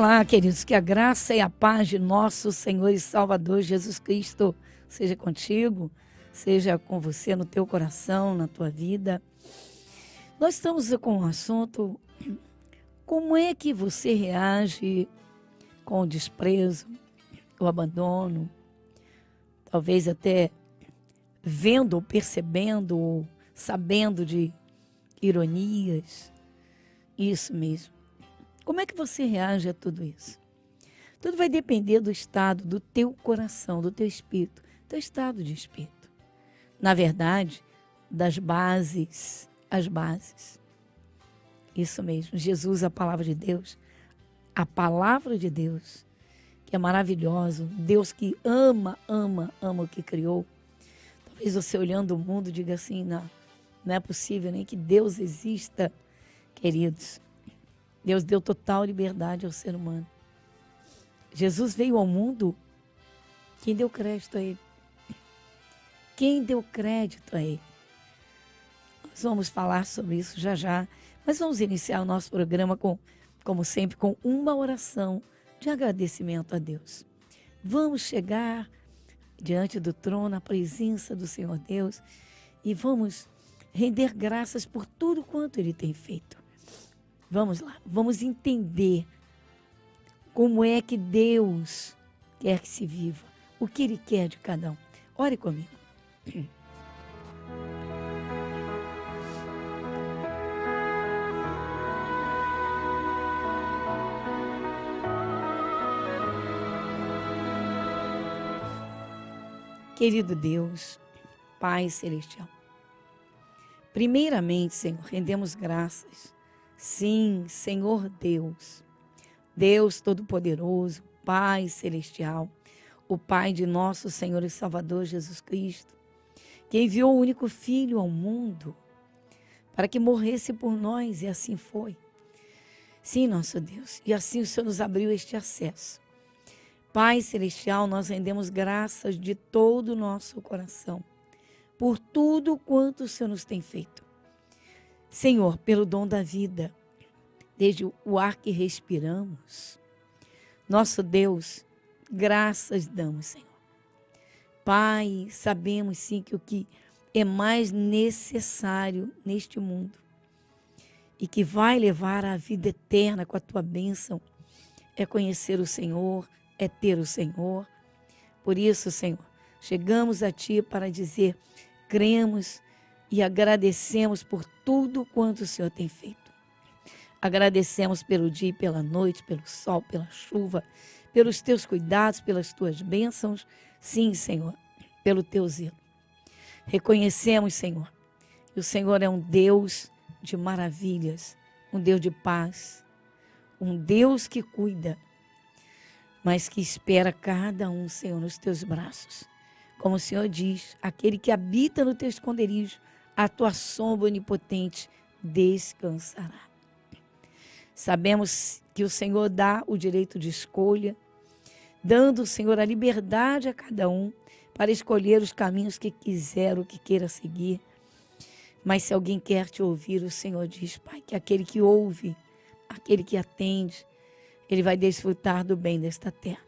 Olá, queridos, que a graça e a paz de nosso Senhor e Salvador Jesus Cristo seja contigo, seja com você no teu coração, na tua vida. Nós estamos com um assunto, como é que você reage com o desprezo, o abandono, talvez até vendo ou percebendo ou sabendo de ironias, isso mesmo. Como é que você reage a tudo isso? Tudo vai depender do estado do teu coração, do teu espírito, teu estado de espírito. Na verdade, das bases, as bases. Isso mesmo, Jesus, a palavra de Deus, que é maravilhoso, Deus que ama o que criou. Talvez você olhando o mundo diga assim, não é possível nem que Deus exista, queridos. Deus deu total liberdade ao ser humano. Jesus veio ao mundo, quem deu crédito a ele? Quem deu crédito a ele? Nós vamos falar sobre isso já já, mas vamos iniciar o nosso programa como sempre, com uma oração de agradecimento a Deus. Vamos chegar diante do trono, na presença do Senhor Deus, e vamos render graças por tudo quanto Ele tem feito. Vamos lá, vamos entender como é que Deus quer que se viva, o que Ele quer de cada um. Ore comigo. Querido Deus, Pai Celestial, primeiramente, Senhor, rendemos graças. Sim, Senhor Deus, Deus Todo-Poderoso, Pai Celestial, o Pai de nosso Senhor e Salvador Jesus Cristo, que enviou o único Filho ao mundo para que morresse por nós, e assim foi. Sim, nosso Deus, e assim o Senhor nos abriu este acesso. Pai Celestial, nós rendemos graças de todo o nosso coração por tudo quanto o Senhor nos tem feito. Senhor, pelo dom da vida, desde o ar que respiramos, nosso Deus, graças damos, Senhor. Pai, sabemos sim que o que é mais necessário neste mundo e que vai levar à vida eterna com a tua bênção é conhecer o Senhor, é ter o Senhor. Por isso, Senhor, chegamos a Ti para dizer, cremos e agradecemos por tudo quanto o Senhor tem feito. Agradecemos pelo dia e pela noite, pelo sol, pela chuva, pelos Teus cuidados, pelas Tuas bênçãos. Sim, Senhor, pelo Teu zelo. Reconhecemos, Senhor, que o Senhor é um Deus de maravilhas, um Deus de paz, um Deus que cuida, mas que espera cada um, Senhor, nos Teus braços. Como o Senhor diz, aquele que habita no Teu esconderijo, a Tua sombra onipotente descansará. Sabemos que o Senhor dá o direito de escolha, dando, Senhor, a liberdade a cada um para escolher os caminhos que quiser ou que queira seguir. Mas se alguém quer Te ouvir, o Senhor diz, Pai, que aquele que ouve, aquele que atende, ele vai desfrutar do bem desta terra.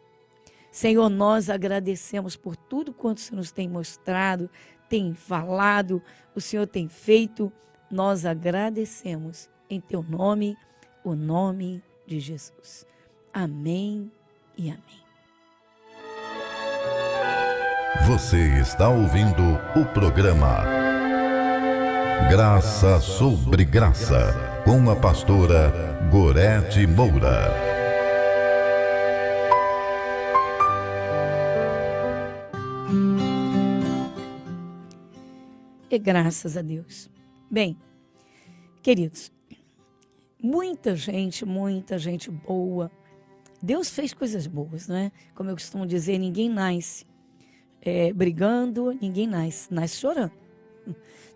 Senhor, nós agradecemos por tudo quanto o Senhor nos tem mostrado, tem falado, o Senhor tem feito. Nós agradecemos em Teu nome, o nome de Jesus. Amém e amém. Você está ouvindo o programa Graça sobre Graça, com a pastora Gorete Moura. E graças a Deus. Bem, queridos, muita gente boa. Deus fez coisas boas, né? Como eu costumo dizer, ninguém nasce brigando, ninguém nasce chorando.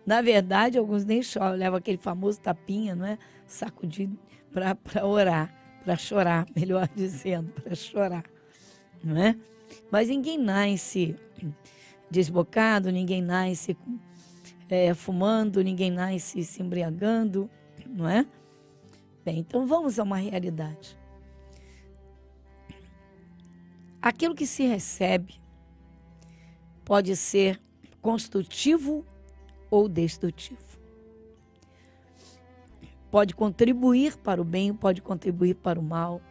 Na verdade, alguns nem choram, levam aquele famoso tapinha, não é? Sacudido para orar, para chorar, melhor dizendo, para chorar, não é? Mas ninguém nasce desbocado, ninguém nasce fumando, ninguém nasce se embriagando, não é? Bem, então vamos a uma realidade. aquilo que se recebe pode ser construtivo ou destrutivo. Pode contribuir para o bem, pode contribuir para o mal.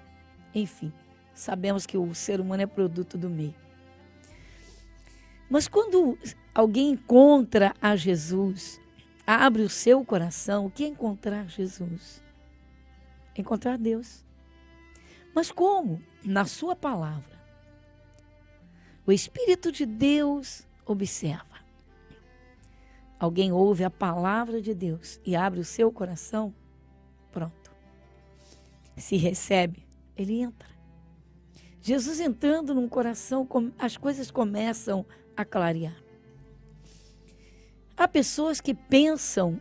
Enfim, sabemos que o ser humano é produto do meio. Mas quando alguém encontra a Jesus, abre o seu coração, o que é encontrar Jesus? Encontrar Deus. Mas como? Na sua palavra. O Espírito de Deus observa. Alguém ouve a palavra de Deus e abre o seu coração, pronto. Se recebe, ele entra. Jesus entrando num coração, as coisas começam a clarear. Há pessoas que pensam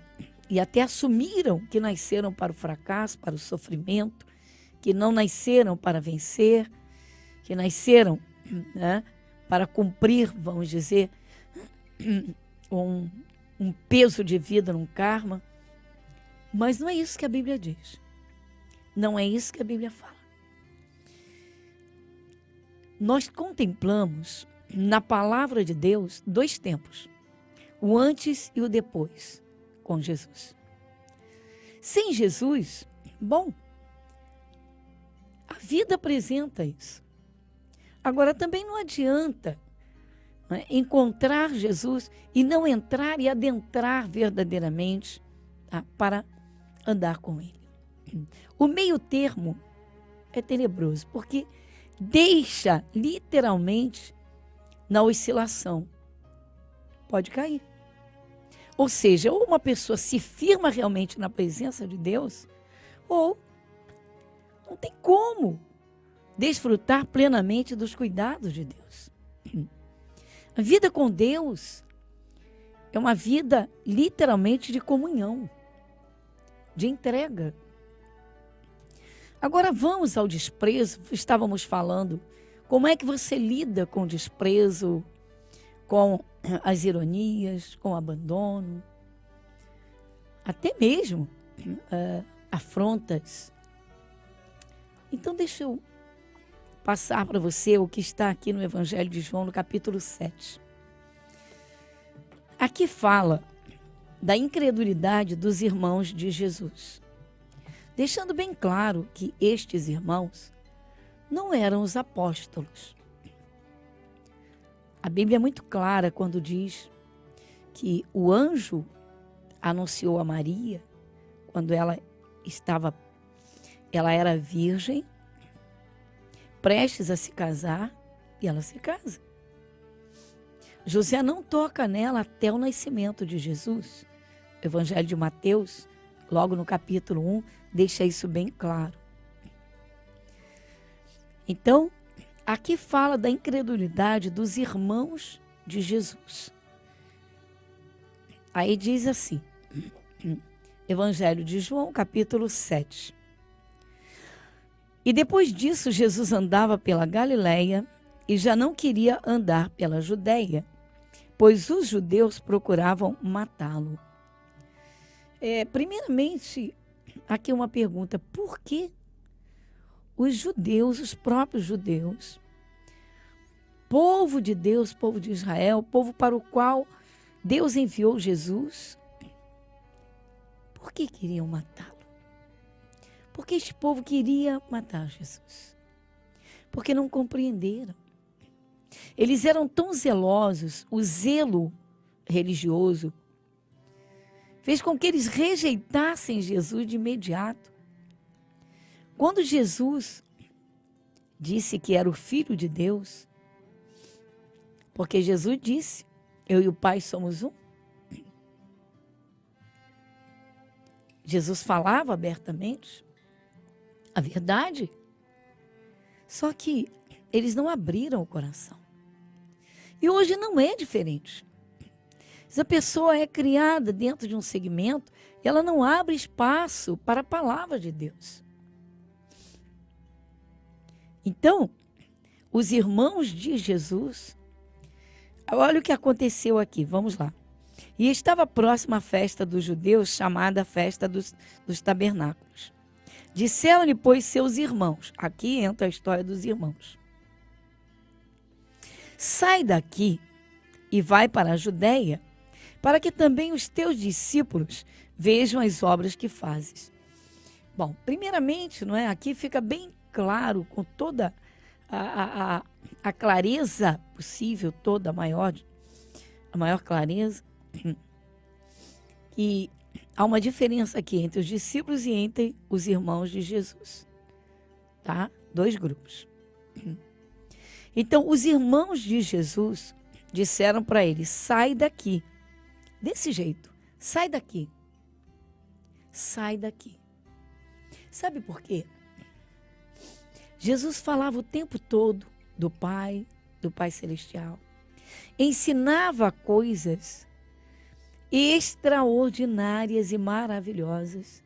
e até assumiram que nasceram para o fracasso, para o sofrimento, que não nasceram para vencer, que nasceram, né, para cumprir, vamos dizer, um peso de vida num karma. Mas não é isso que a Bíblia diz. Não é isso que a Bíblia fala. Nós contemplamos na palavra de Deus 2 tempos. O antes e o depois com Jesus. Sem Jesus, bom, a vida apresenta isso. Agora também não adianta, né, encontrar Jesus e não entrar e adentrar verdadeiramente, tá, para andar com Ele. O meio termo é tenebroso, porque deixa literalmente na oscilação. Pode cair. Ou seja, ou uma pessoa se firma realmente na presença de Deus, ou não tem como desfrutar plenamente dos cuidados de Deus. A vida com Deus é uma vida literalmente de comunhão, de entrega. Agora vamos ao desprezo. Estávamos falando como é que você lida com o desprezo, com as ironias, com o abandono, até mesmo afrontas. Então deixa eu passar para você o que está aqui no Evangelho de João, no capítulo 7. Aqui fala da incredulidade dos irmãos de Jesus, deixando bem claro que estes irmãos não eram os apóstolos. A Bíblia é muito clara quando diz que o anjo anunciou a Maria quando ela era virgem, prestes a se casar, e ela se casa. José não toca nela até o nascimento de Jesus. O Evangelho de Mateus, logo no capítulo 1, deixa isso bem claro. Então, aqui fala da incredulidade dos irmãos de Jesus. Aí diz assim, Evangelho de João, capítulo 7. E depois disso, Jesus andava pela Galileia e já não queria andar pela Judeia, pois os judeus procuravam matá-lo. Primeiramente, aqui uma pergunta: por que os judeus, os próprios judeus, povo de Deus, povo de Israel, povo para o qual Deus enviou Jesus, por que queriam matá-lo? Porque este povo queria matar Jesus. Porque não compreenderam. Eles eram tão zelosos, o zelo religioso fez com que eles rejeitassem Jesus de imediato. Quando Jesus disse que era o Filho de Deus, porque Jesus disse, eu e o Pai somos um. Jesus falava abertamente a verdade, só que eles não abriram o coração. E hoje não é diferente. Se a pessoa é criada dentro de um segmento, ela não abre espaço para a palavra de Deus. Então, os irmãos de Jesus, olha o que aconteceu aqui, vamos lá. E estava próxima à festa dos judeus, chamada Festa dos Tabernáculos. Disseram-lhe, pois, seus irmãos. Aqui entra a história dos irmãos. sai daqui e vai para a Judéia, para que também os teus discípulos vejam as obras que fazes. Bom, primeiramente, não é? Aqui fica bem claro, com toda a clareza possível, toda a maior clareza, que há uma diferença aqui entre os discípulos e entre os irmãos de Jesus, tá? 2 grupos. Então, os irmãos de Jesus disseram para ele: sai daqui. Desse jeito, sai daqui. Sai daqui. Sabe por quê? Jesus falava o tempo todo do Pai Celestial. Ensinava coisas extraordinárias e maravilhosas.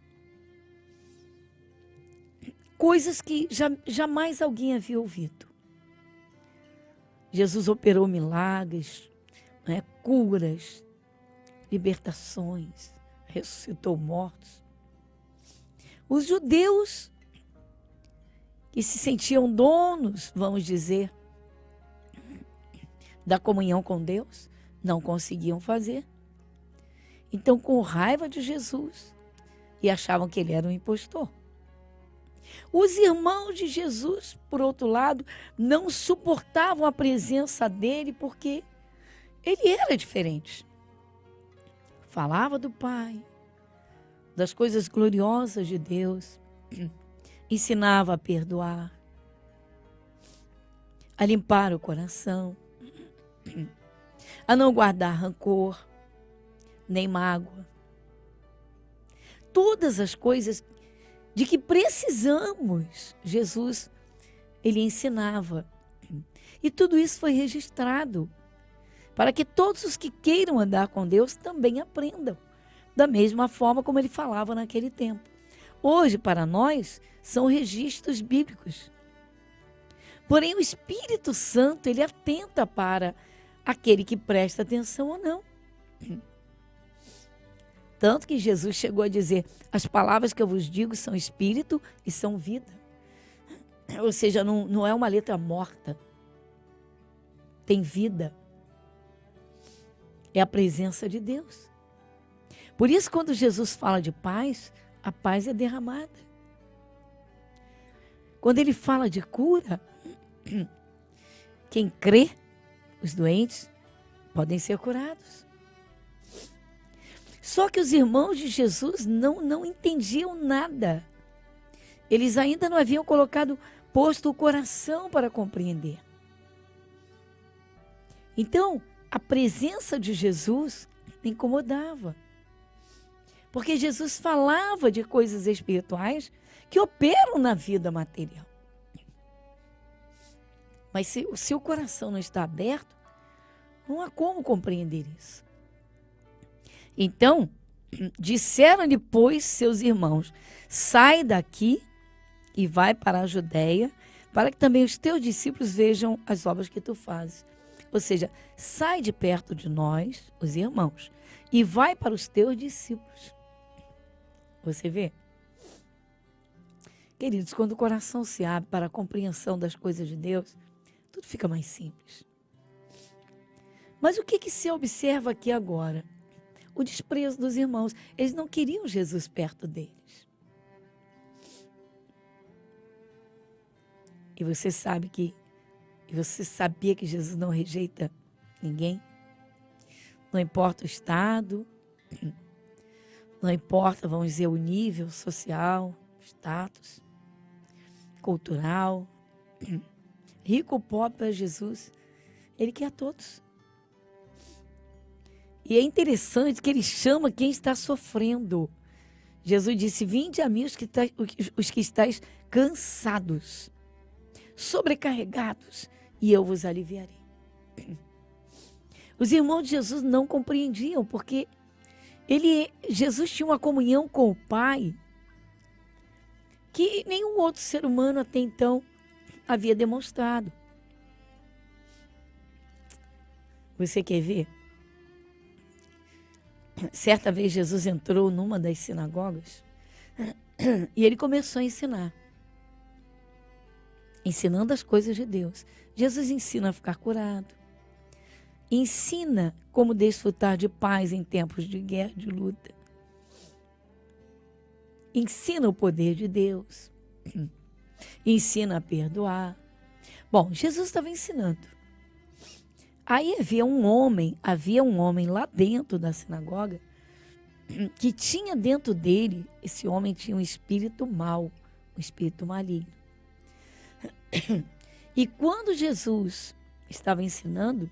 Coisas que jamais alguém havia ouvido. Jesus operou milagres, né, curas, libertações, ressuscitou mortos. Os judeus que se sentiam donos, vamos dizer, da comunhão com Deus, não conseguiam fazer. Então, com raiva de Jesus, e achavam que ele era um impostor. Os irmãos de Jesus, por outro lado, não suportavam a presença dele porque ele era diferente. Falava do Pai, das coisas gloriosas de Deus, ensinava a perdoar, a limpar o coração, a não guardar rancor, nem mágoa. Todas as coisas de que precisamos, Jesus, ele ensinava. E tudo isso foi registrado para que todos os que queiram andar com Deus também aprendam, da mesma forma como ele falava naquele tempo. Hoje, para nós, são registros bíblicos. Porém, o Espírito Santo, ele atenta para aquele que presta atenção ou não. Tanto que Jesus chegou a dizer: as palavras que eu vos digo são espírito e são vida. Ou seja, não é uma letra morta. Tem vida. É a presença de Deus. Por isso, quando Jesus fala de paz, a paz é derramada. Quando ele fala de cura, quem crê, os doentes, podem ser curados. Só que os irmãos de Jesus não entendiam nada. Eles ainda não haviam posto o coração para compreender. Então, a presença de Jesus incomodava. Porque Jesus falava de coisas espirituais que operam na vida material. Mas se o coração não está aberto, não há como compreender isso. Então, disseram-lhe, pois, seus irmãos: sai daqui e vai para a Judéia, para que também os teus discípulos vejam as obras que tu fazes. Ou seja, sai de perto de nós, os irmãos, e vai para os teus discípulos. Você vê? Queridos, quando o coração se abre para a compreensão das coisas de Deus, tudo fica mais simples. Mas o que se observa aqui agora? O desprezo dos irmãos. Eles não queriam Jesus perto deles. E você sabia que Jesus não rejeita ninguém? Não importa o estado, não importa, vamos dizer, o nível social, status, cultural, rico ou pobre para Jesus, ele quer a todos. E é interessante que ele chama quem está sofrendo. Jesus disse: vinde a mim os que estáis cansados, sobrecarregados, e eu vos aliviarei. Os irmãos de Jesus não compreendiam, porque Jesus tinha uma comunhão com o Pai que nenhum outro ser humano até então havia demonstrado. Você quer ver? Certa vez Jesus entrou numa das sinagogas e ele começou a ensinar. Ensinando as coisas de Deus. Jesus ensina a ficar curado. Ensina como desfrutar de paz em tempos de guerra, de luta. Ensina o poder de Deus. Ensina a perdoar. Bom, Jesus estava ensinando. Aí havia um homem lá dentro da sinagoga que tinha dentro dele, esse homem tinha um espírito mau, um espírito maligno. E quando Jesus estava ensinando,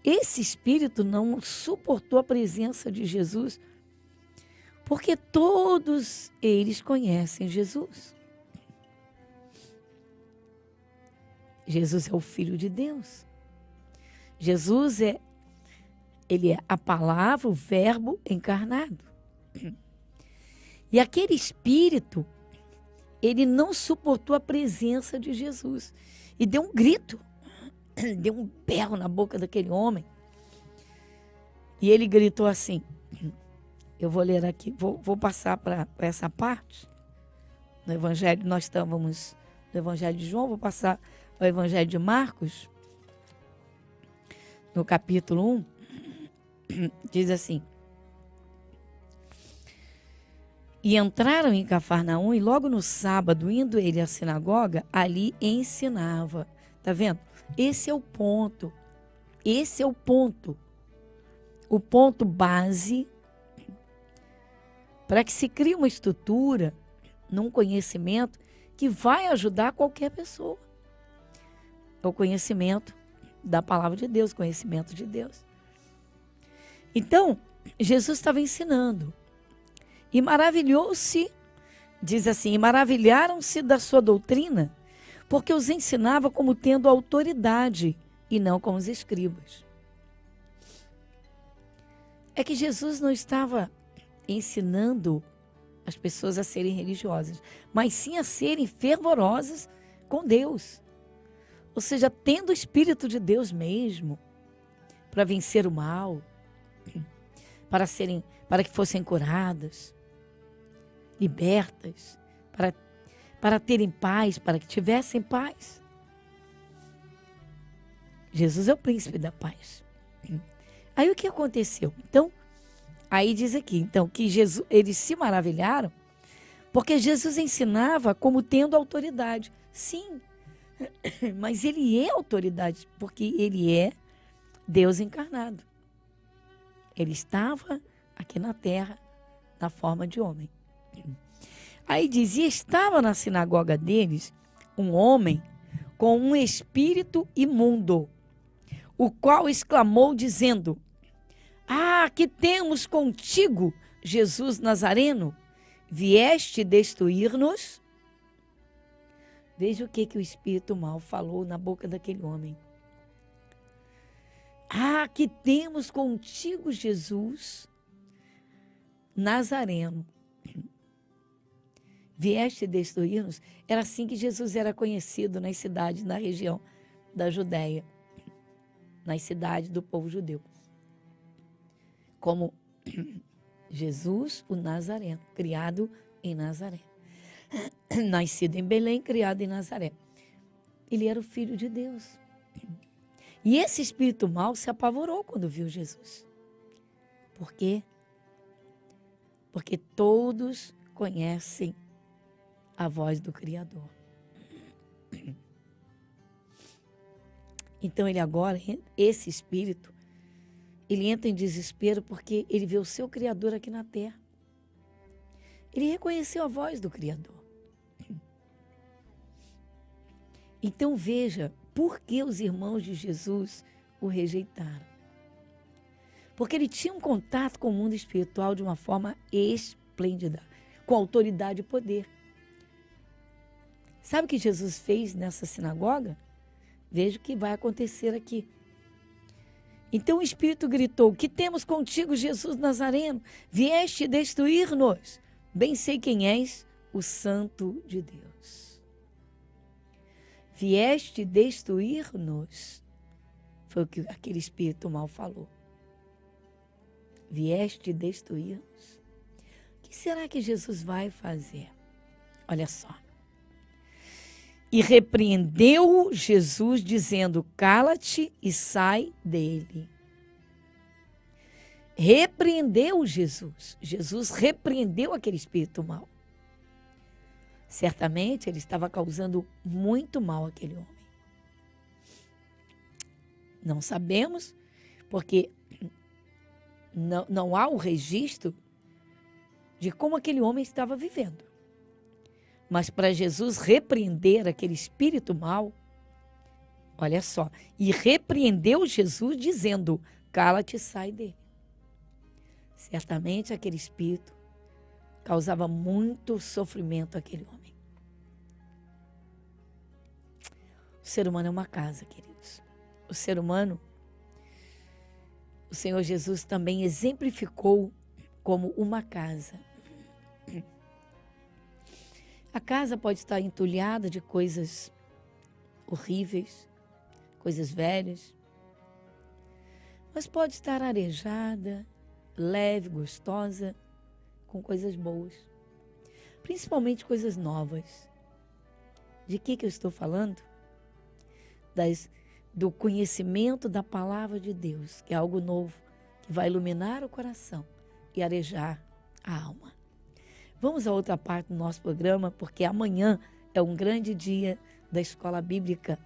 esse espírito não suportou a presença de Jesus, porque todos eles conhecem Jesus. Jesus é o Filho de Deus. Jesus ele é a palavra, o verbo encarnado. E aquele espírito, ele não suportou a presença de Jesus. E deu um grito, deu um berro na boca daquele homem. E ele gritou assim, eu vou ler aqui, vou passar para essa parte. No Evangelho, nós estávamos no Evangelho de João, vou passar ao Evangelho de Marcos, no capítulo 1, diz assim: e entraram em Cafarnaum, e logo no sábado, indo ele à sinagoga, ali ensinava. Tá vendo? Esse é o ponto. Esse é o ponto. O ponto base para que se crie uma estrutura, num conhecimento que vai ajudar qualquer pessoa. É o conhecimento da palavra de Deus, conhecimento de Deus. Então, Jesus estava ensinando. E maravilhou-se, diz assim, e maravilharam-se da sua doutrina, porque os ensinava como tendo autoridade e não como os escribas. É que Jesus não estava ensinando as pessoas a serem religiosas, mas sim a serem fervorosas com Deus. Ou seja, tendo o Espírito de Deus mesmo, para vencer o mal, para que fossem curadas, libertas, para terem paz, para que tivessem paz. Jesus é o príncipe da paz. Aí o que aconteceu? Então, aí diz aqui, então, que Jesus, eles se maravilharam, porque Jesus ensinava como tendo autoridade. Sim, mas ele é autoridade, porque ele é Deus encarnado. Ele estava aqui na terra, na forma de homem. Aí dizia, estava na sinagoga deles um homem com um espírito imundo, o qual exclamou dizendo: ah, que temos contigo, Jesus Nazareno? Vieste destruir-nos? Veja o que o espírito mau falou na boca daquele homem. Ah, que temos contigo, Jesus Nazareno. Vieste destruir-nos? Era assim que Jesus era conhecido nas cidades, na região da Judéia, nas cidades do povo judeu. Como Jesus, o Nazareno, criado em Nazaré. Nascido em Belém, criado em Nazaré. Ele era o Filho de Deus. E esse espírito mau se apavorou quando viu Jesus. Por quê? Porque todos conhecem a voz do Criador. Então ele agora, esse espírito, ele entra em desespero porque ele vê o seu Criador aqui na terra. Ele reconheceu a voz do Criador. Então veja, por que os irmãos de Jesus o rejeitaram? Porque ele tinha um contato com o mundo espiritual de uma forma esplêndida, com autoridade e poder. Sabe o que Jesus fez nessa sinagoga? Veja o que vai acontecer aqui. Então o Espírito gritou: que temos contigo, Jesus Nazareno? Vieste destruir-nos? Bem sei quem és, o Santo de Deus. Vieste destruir-nos? Foi o que aquele espírito mau falou. Vieste destruir-nos? O que será que Jesus vai fazer? Olha só. E repreendeu Jesus, dizendo: cala-te e sai dele. Repreendeu Jesus. Jesus repreendeu aquele espírito mau. Certamente ele estava causando muito mal àquele homem. Não sabemos, porque não há o registro de como aquele homem estava vivendo. Mas para Jesus repreender aquele espírito mau, olha só, e repreendeu Jesus dizendo: cala-te e sai dele. Certamente aquele espírito causava muito sofrimento àquele homem. O ser humano é uma casa, queridos. O ser humano, o Senhor Jesus também exemplificou como uma casa. A casa pode estar entulhada de coisas horríveis, coisas velhas, mas pode estar arejada, leve, gostosa, com coisas boas, principalmente coisas novas. De que eu estou falando? Do conhecimento da palavra de Deus, que é algo novo, que vai iluminar o coração e arejar a alma. Vamos a outra parte do nosso programa, porque amanhã é um grande dia da Escola Bíblica.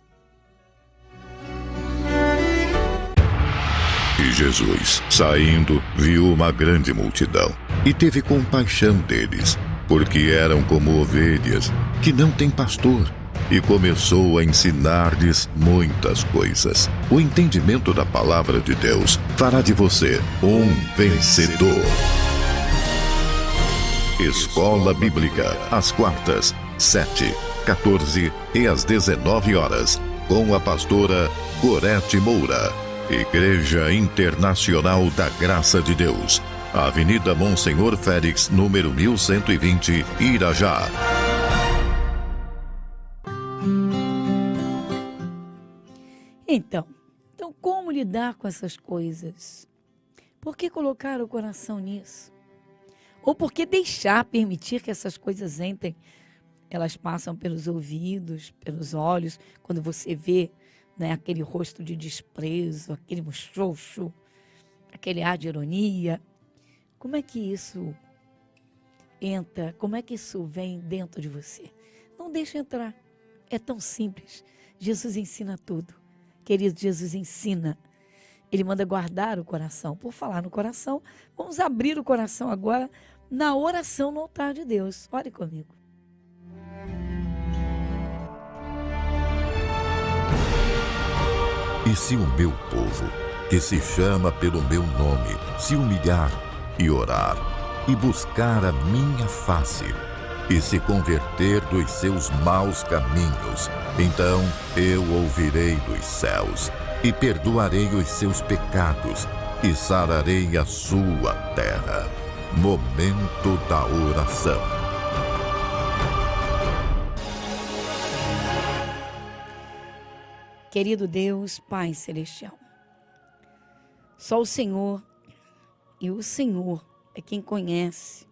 E Jesus, saindo, viu uma grande multidão e teve compaixão deles, porque eram como ovelhas que não têm pastor, e começou a ensinar-lhes muitas coisas. O entendimento da palavra de Deus fará de você um vencedor. Escola Bíblica, às quartas, 7, 14 e às 19 horas, com a pastora Gorete Moura. Igreja Internacional da Graça de Deus, Avenida Monsenhor Félix, número 1120, Irajá. Então, como lidar com essas coisas? Por que colocar o coração nisso? Ou por que permitir que essas coisas entrem? Elas passam pelos ouvidos, pelos olhos, quando você vê, né, aquele rosto de desprezo, aquele muxoxo, aquele ar de ironia. Como é que isso entra? Como é que isso vem dentro de você? Não deixa entrar. É tão simples. Jesus ensina tudo. Querido, Jesus ensina. Ele manda guardar o coração. Por falar no coração, vamos abrir o coração agora na oração no altar de Deus. Ore comigo. E se o meu povo, que se chama pelo meu nome, se humilhar e orar, e buscar a minha face, e se converter dos seus maus caminhos, então eu ouvirei dos céus, e perdoarei os seus pecados, e sararei a sua terra. Momento da oração. Querido Deus, Pai Celestial, só o Senhor e o Senhor é quem conhece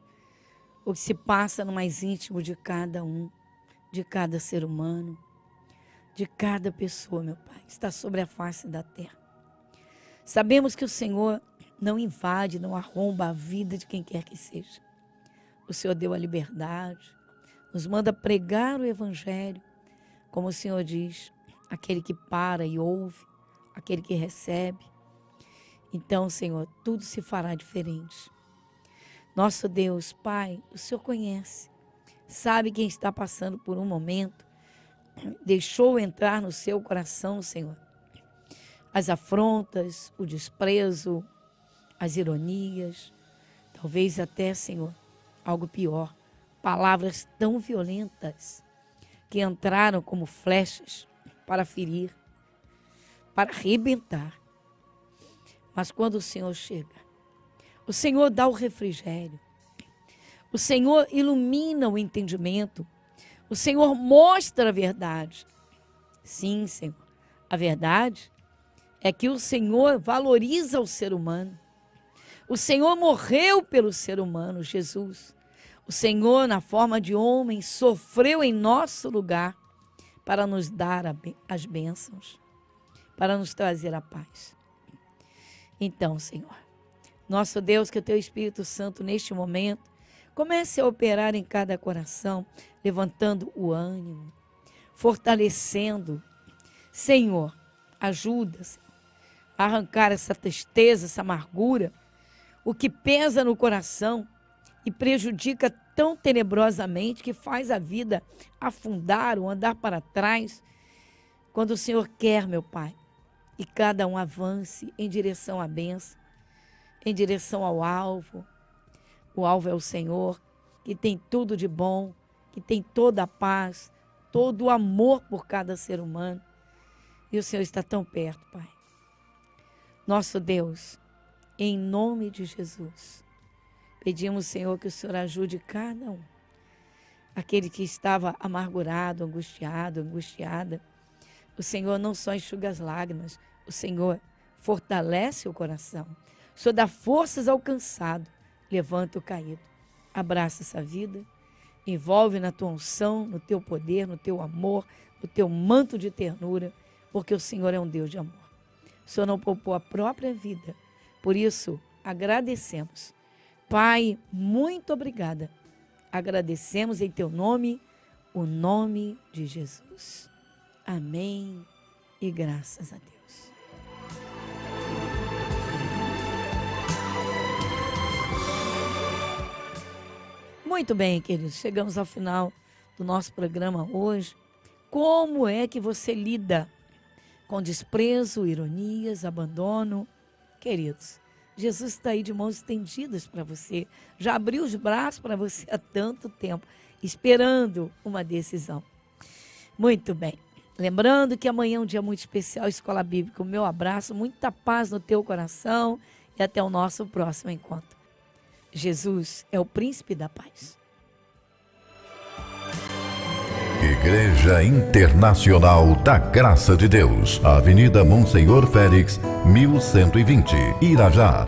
o que se passa no mais íntimo de cada um, de cada ser humano, de cada pessoa, meu Pai, está sobre a face da terra. Sabemos que o Senhor não invade, não arromba a vida de quem quer que seja. O Senhor deu a liberdade, nos manda pregar o Evangelho, como o Senhor diz, aquele que para e ouve, aquele que recebe. Então, Senhor, tudo se fará diferente. Nosso Deus, Pai, o Senhor conhece, sabe quem está passando por um momento, deixou entrar no seu coração, Senhor, as afrontas, o desprezo, as ironias, talvez até, Senhor, algo pior, palavras tão violentas que entraram como flechas para ferir, para arrebentar. Mas quando o Senhor chega, o Senhor dá o refrigério, o Senhor ilumina o entendimento, o Senhor mostra a verdade. Sim, Senhor, a verdade é que o Senhor valoriza o ser humano. O Senhor morreu pelo ser humano, Jesus. O Senhor, na forma de homem, sofreu em nosso lugar para nos dar as bênçãos, para nos trazer a paz. Então, Senhor, nosso Deus, que o Teu Espírito Santo, neste momento, comece a operar em cada coração, levantando o ânimo, fortalecendo. Senhor, ajuda-se a arrancar essa tristeza, essa amargura, o que pesa no coração e prejudica tão tenebrosamente, que faz a vida afundar ou andar para trás, quando o Senhor quer, meu Pai, e cada um avance em direção à bênção, em direção ao alvo. O alvo é o Senhor, que tem tudo de bom, que tem toda a paz, todo o amor por cada ser humano. E o Senhor está tão perto, Pai. Nosso Deus, em nome de Jesus, pedimos, Senhor, que o Senhor ajude cada um. Aquele que estava amargurado, angustiado, angustiada. O Senhor não só enxuga as lágrimas, o Senhor fortalece o coração. O Senhor dá forças ao cansado, levanta o caído. Abraça essa vida, envolve na tua unção, no teu poder, no teu amor, no teu manto de ternura, porque o Senhor é um Deus de amor. O Senhor não poupou a própria vida, por isso agradecemos. Pai, muito obrigada. Agradecemos em teu nome, o nome de Jesus. Amém e graças a Deus. Muito bem, queridos, chegamos ao final do nosso programa hoje. Como é que você lida com desprezo, ironias, abandono? Queridos, Jesus está aí de mãos estendidas para você. Já abriu os braços para você há tanto tempo, esperando uma decisão. Muito bem. Lembrando que amanhã é um dia muito especial, Escola Bíblica. O meu abraço, muita paz no teu coração e até o nosso próximo encontro. Jesus é o príncipe da paz. Igreja Internacional da Graça de Deus, Avenida Monsenhor Félix, 1120, Irajá.